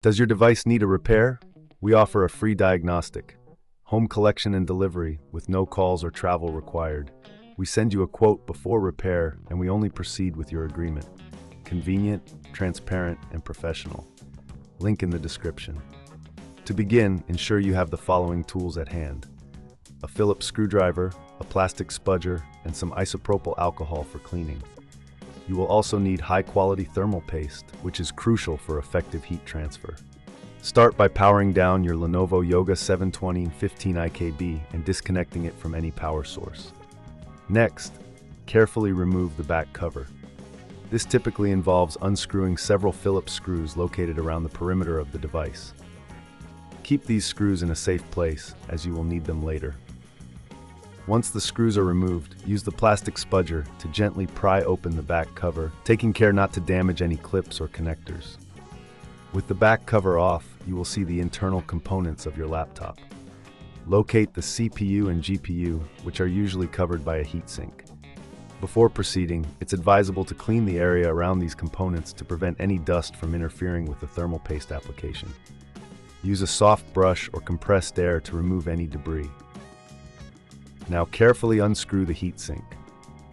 Does your device need a repair? We offer a free diagnostic, home collection and delivery with no calls or travel required. We send you a quote before repair, and we only proceed with your agreement. Convenient, transparent, and professional. Link in the description. To begin, ensure you have the following tools at hand: a Phillips screwdriver, a plastic spudger, and some isopropyl alcohol for cleaning. You will also need high-quality thermal paste, which is crucial for effective heat transfer. Start by powering down your Lenovo Yoga 720 15IKB and disconnecting it from any power source. Next, carefully remove the back cover. This typically involves unscrewing several Phillips screws located around the perimeter of the device. Keep these screws in a safe place, as you will need them later. Once the screws are removed, use the plastic spudger to gently pry open the back cover, taking care not to damage any clips or connectors. With the back cover off, you will see the internal components of your laptop. Locate the CPU and GPU, which are usually covered by a heatsink. Before proceeding, it's advisable to clean the area around these components to prevent any dust from interfering with the thermal paste application. Use a soft brush or compressed air to remove any debris. Now carefully unscrew the heatsink.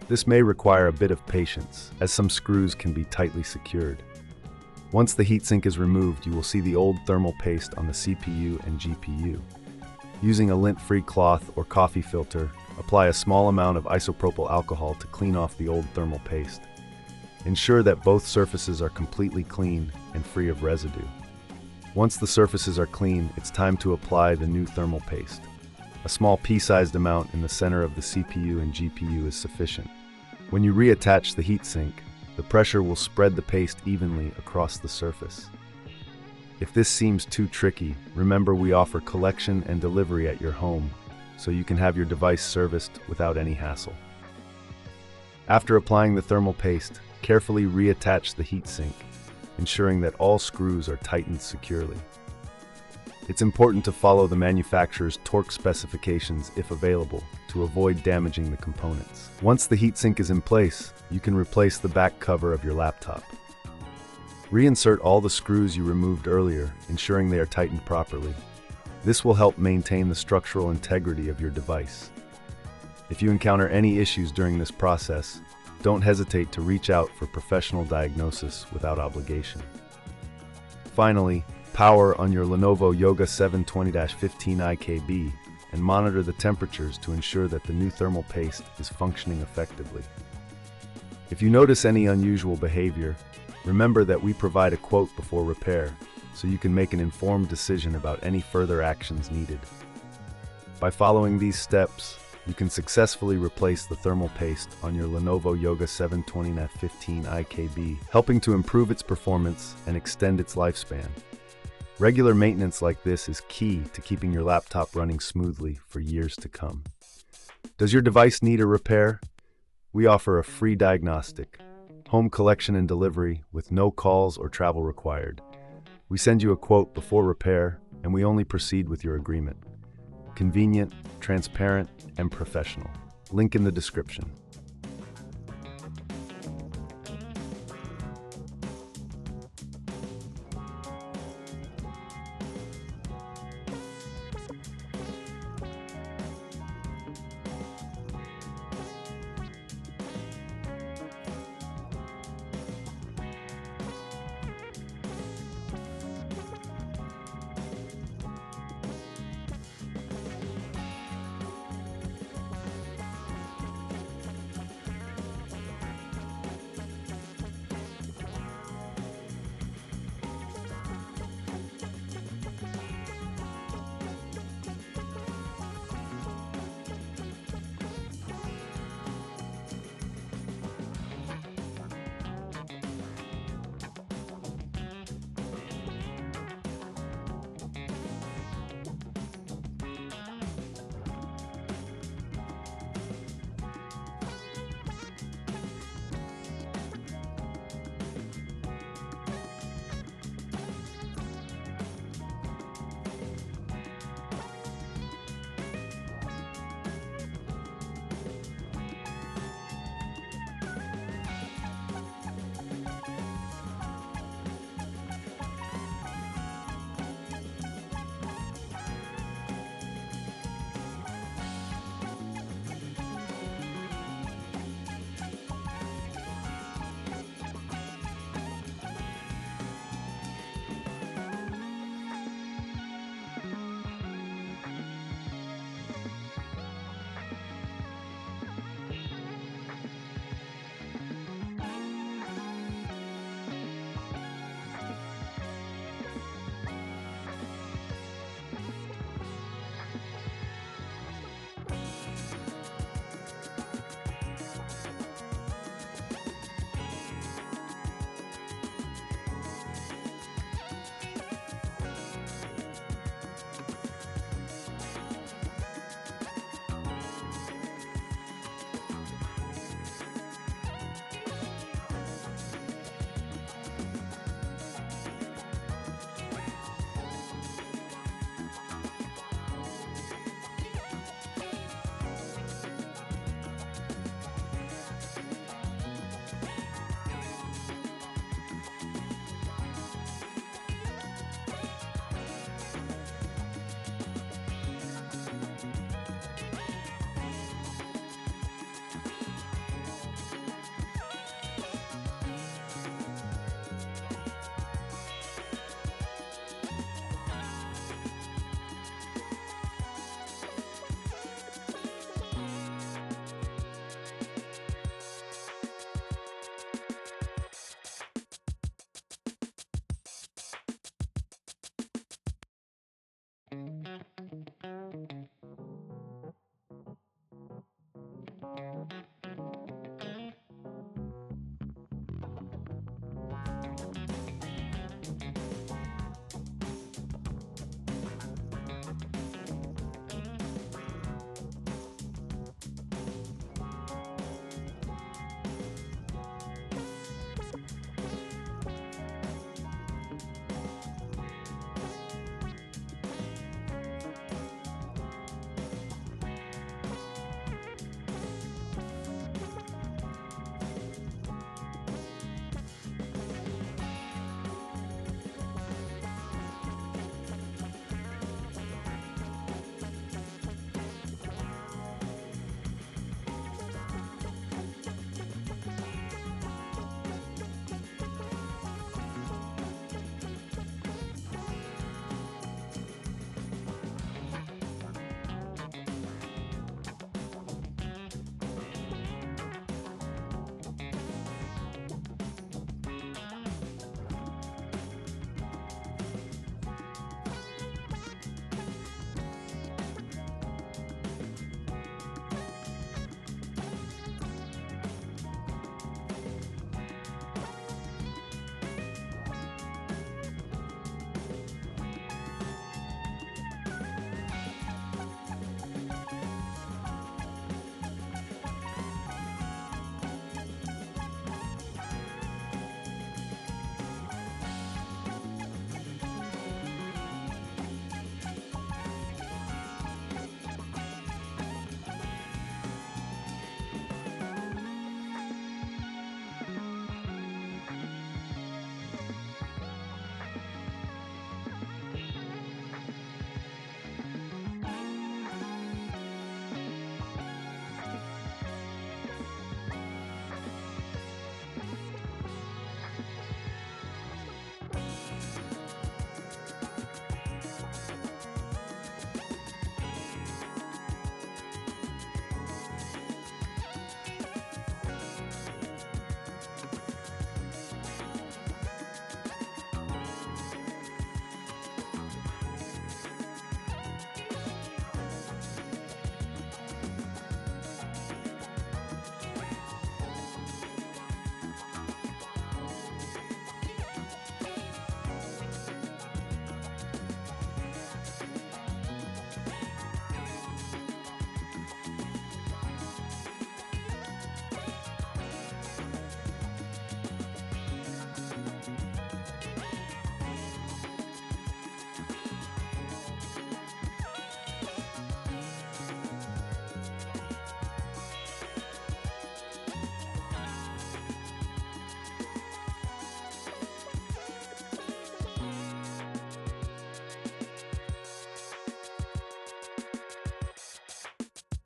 This may require a bit of patience, as some screws can be tightly secured. Once the heatsink is removed, you will see the old thermal paste on the CPU and GPU. Using a lint-free cloth or coffee filter, apply a small amount of isopropyl alcohol to clean off the old thermal paste. Ensure that both surfaces are completely clean and free of residue. Once the surfaces are clean, it's time to apply the new thermal paste. A small pea-sized amount in the center of the CPU and GPU is sufficient. When you reattach the heatsink, the pressure will spread the paste evenly across the surface. If this seems too tricky, remember we offer collection and delivery at your home, so you can have your device serviced without any hassle. After applying the thermal paste, carefully reattach the heatsink, ensuring that all screws are tightened securely. It's important to follow the manufacturer's torque specifications if available, to avoid damaging the components. Once the heatsink is in place, you can replace the back cover of your laptop. Reinsert all the screws you removed earlier, ensuring they are tightened properly. This will help maintain the structural integrity of your device. If you encounter any issues during this process, don't hesitate to reach out for professional diagnosis without obligation. Finally, power on your Lenovo Yoga 720-15IKB and monitor the temperatures to ensure that the new thermal paste is functioning effectively. If you notice any unusual behavior, remember that we provide a quote before repair, so you can make an informed decision about any further actions needed. By following these steps, you can successfully replace the thermal paste on your Lenovo Yoga 720-15IKB, helping to improve its performance and extend its lifespan. Regular maintenance like this is key to keeping your laptop running smoothly for years to come. Does your device need a repair? We offer a free diagnostic, home collection and delivery with no calls or travel required. We send you a quote before repair, and we only proceed with your agreement. Convenient, transparent, and professional. Link in the description.